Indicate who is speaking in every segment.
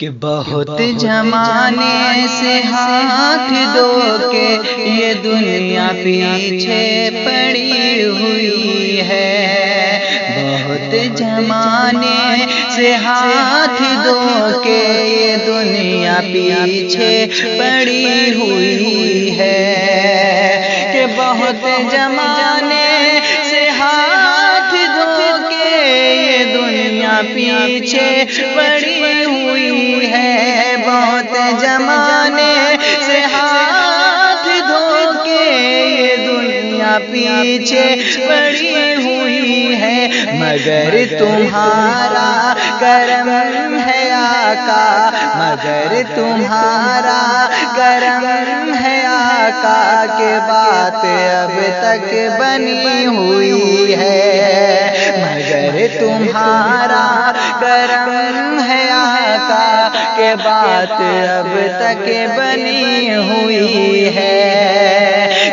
Speaker 1: کہ بہت زمانے سے ہاتھ دھو کے یہ دنیا پیچھے پڑی ہوئی ہے، بہت زمانے سے ہاتھ دھو کے یہ دنیا پیچھے پڑی ہوئی ہے، کہ بہت زمانے سے ہاتھ دھو کے یہ دنیا پیچھے پڑی ہوئی ہے، بہت زمانے سے ہاتھ دھو کے یہ دنیا پیچھے پڑی ہوئی ہے، مگر تمہارا کرم ہے آقا، مگر تمہارا کرم ہے آقا، کہ بات اب تک بنی ہوئی ہے، مگر تمہارا کرم ہے آقا، کہ بات اب تک بنی ہوئی ہے،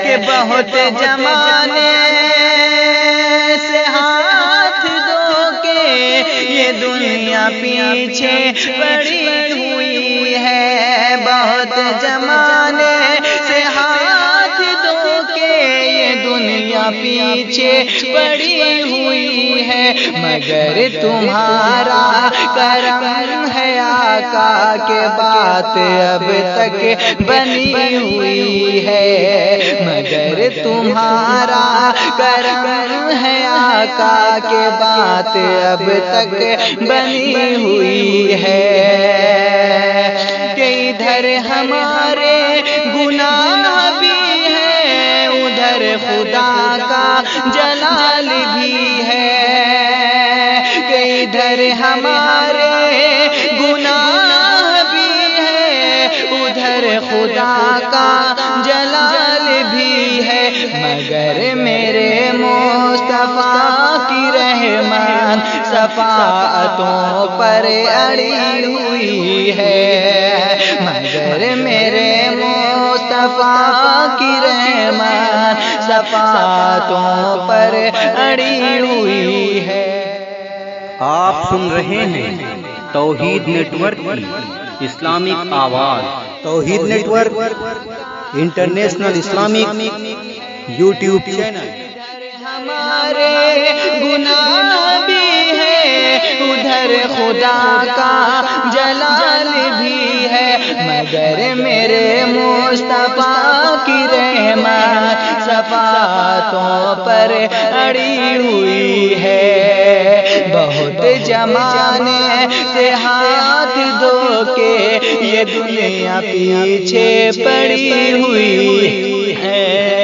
Speaker 1: کہ بہت زمانے سے ہاتھ دھو کے یہ دنیا پیچھے پڑی ہوئی ہے، بہت زمانے سے ہاتھ دھو کے یہ دنیا پیچھے پڑی ہوئی ہے، مگر تمہارا کرم ہے آقا، کہ بات اب تک بنی ہوئی ہے، مگر تمہارا کرم ہے آقا، کہ بات اب تک بنی ہوئی ہے، کہ ادھر ہمارے گناہ بھی ہیں، ادھر خدا کا جلال بھی ہے، کہ ادھر ہمارے گناہ بھی ہیں، ادھر خدا کا جلال بھی ہے، مگر میرے مصطفیٰ کی رحمت شفاعتوں پر اڑی ہوئی ہے، مگر میرے مصطفیٰ کی رحمت شفاعتوں پر اڑی ہوئی ہے۔
Speaker 2: آپ سن رہے ہیں توحید نیٹ ورک کی اسلامک آواز، Tawheed network international Islamic YouTube channel.
Speaker 1: ہمارے گناہ بھی ہیں، ادھر خدا کا جلال بھی ہے، مگر میرے مصطفیٰ کی رحمت شفاعتوں پر اڑی ہوئی ہے، بہت زمانے سے ہاتھ دھو کے یہ دنیا پیچھے پڑی ہوئی ہے۔